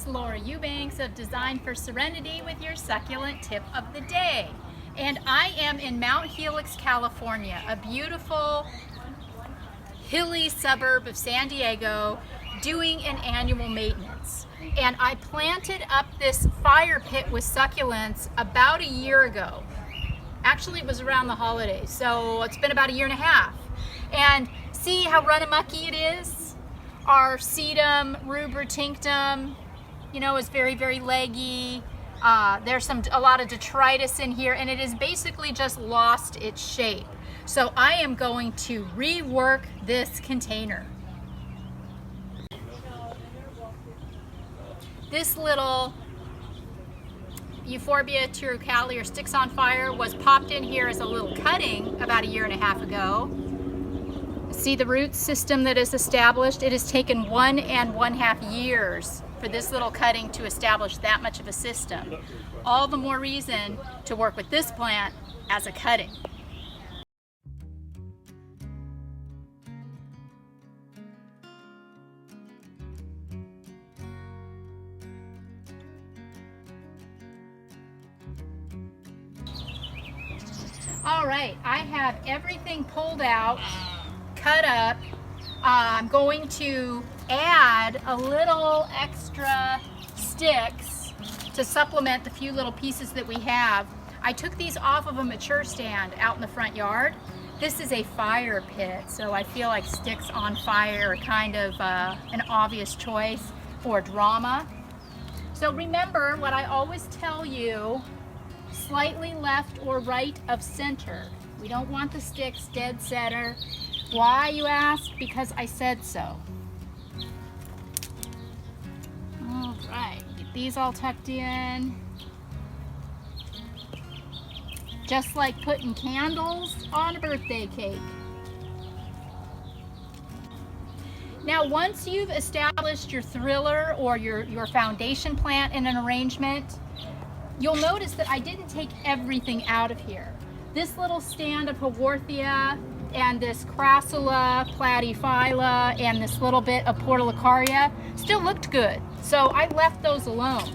is Laura Eubanks of Design for Serenity with your succulent tip of the day. And I am in Mount Helix, California, a beautiful hilly suburb of San Diego, doing an annual maintenance. And I planted up this fire pit with succulents about a year ago. Actually, it was around the holidays, so it's been about a year and a half. And see how run-a-mucky it is? Our sedum rubra-tinctum, you know, is very, very leggy. There's a lot of detritus in here, and it has basically just lost its shape. So I am going to rework this container. This little Euphorbia turocali, or sticks on fire, was popped in here as a little cutting about a year and a half ago. See the root system that is established? It has taken 1.5 years for this little cutting to establish that much of a system. All the more reason to work with this plant as a cutting. All right, I have everything pulled out, cut up. I'm going to add a little extra sticks to supplement the few little pieces that we have. I took these off of a mature stand out in the front yard. This is a fire pit, so I feel like sticks on fire are kind of an obvious choice for drama. So remember what I always tell you, slightly left or right of center. We don't want the sticks dead center. Why, you ask? Because I said so. All right, get these all tucked in. Just like putting candles on a birthday cake. Now, once you've established your thriller or your foundation plant in an arrangement, you'll notice that I didn't take everything out of here. This little stand of Haworthia and this Crassula platyphylla and this little bit of Portulacaria still looked good, so I left those alone.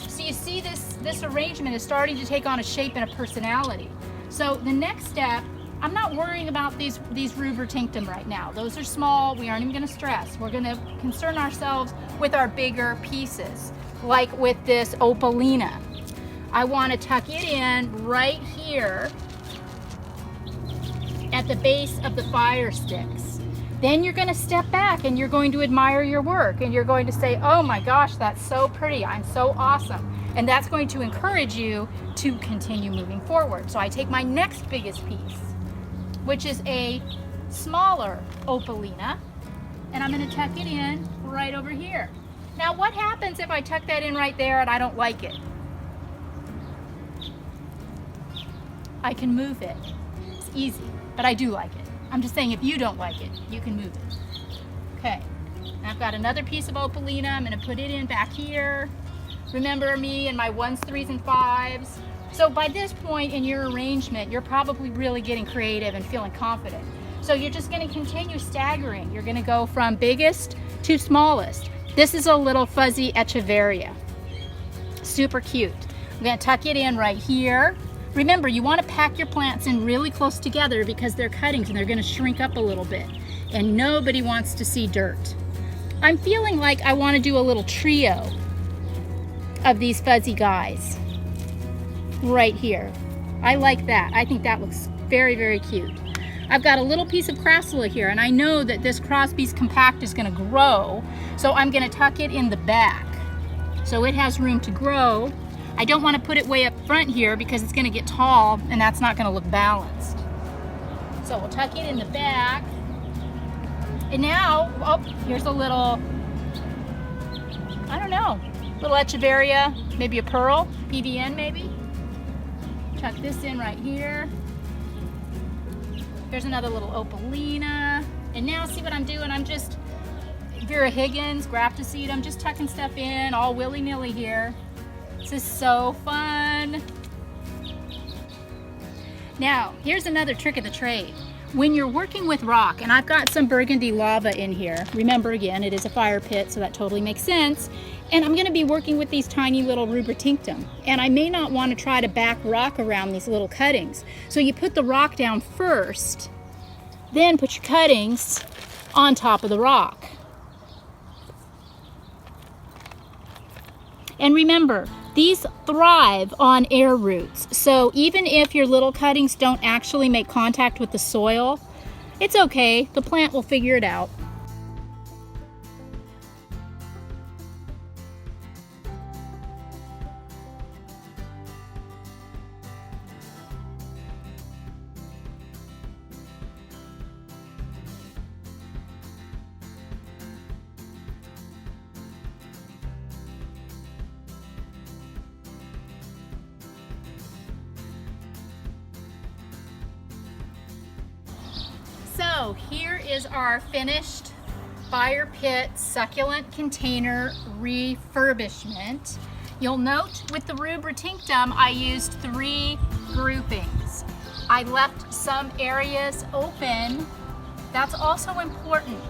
So you see this arrangement is starting to take on a shape and a personality. So the next step, I'm not worrying about these rubra-tinctum right now. Those are small, we aren't even gonna stress. We're gonna concern ourselves with our bigger pieces, like with this opalina. I want to tuck it in right here at the base of the fire sticks. Then you're going to step back and you're going to admire your work and you're going to say, oh my gosh, that's so pretty, I'm so awesome. And that's going to encourage you to continue moving forward. So I take my next biggest piece, which is a smaller opalina, and I'm going to tuck it in right over here. Now what happens if I tuck that in right there and I don't like it? I can move it. It's easy, but I do like it. I'm just saying if you don't like it, you can move it. Okay, now I've got another piece of opalina. I'm gonna put it in back here. Remember me and my 1s, 3s, and 5s. So by this point in your arrangement, you're probably really getting creative and feeling confident. So you're just gonna continue staggering. You're gonna go from biggest to smallest. This is a little fuzzy Echeveria. Super cute. I'm gonna tuck it in right here. Remember, you want to pack your plants in really close together because they're cuttings and they're going to shrink up a little bit. And nobody wants to see dirt. I'm feeling like I want to do a little trio of these fuzzy guys right here. I like that. I think that looks very, very cute. I've got a little piece of Crassula here, and I know that this Crosby's compact is going to grow, so I'm going to tuck it in the back so it has room to grow. I don't want to put it way up front here because it's going to get tall and that's not going to look balanced. So we'll tuck it in the back. And now, oh, here's a little, I don't know, little Echeveria, maybe a pearl, PVN maybe. Tuck this in right here. There's another little opalina. And now see what I'm doing? I'm just, Vera Higgins, Graptoseed, I'm just tucking stuff in all willy-nilly here. This is so fun. Now, here's another trick of the trade. when you're working with rock, and I've got some burgundy lava in here, remember again, it is a fire pit, so that totally makes sense. And I'm gonna be working with these tiny little rubra-tinctum. And I may not wanna try to back rock around these little cuttings. So you put the rock down first, then put your cuttings on top of the rock. And remember, these thrive on air roots. So even if your little cuttings don't actually make contact with the soil, it's okay, the plant will figure it out. So here is our finished fire pit succulent container refurbishment. You'll note with the rubra-tinctum I used 3 groupings. I left some areas open. That's also important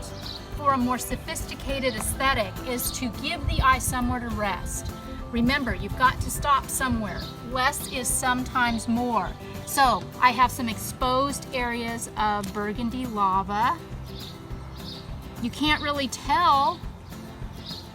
for a more sophisticated aesthetic, is to give the eye somewhere to rest. Remember, you've got to stop somewhere. Less is sometimes more. So I have some exposed areas of burgundy lava. You can't really tell,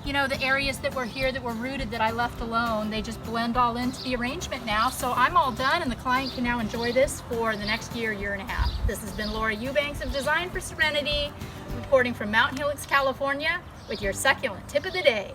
you know, the areas that were here that were rooted that I left alone. They just blend all into the arrangement now. So I'm all done and the client can now enjoy this for the next year, year and a half. This has been Laura Eubanks of Design for Serenity, reporting from Mount Helix, California with your succulent tip of the day.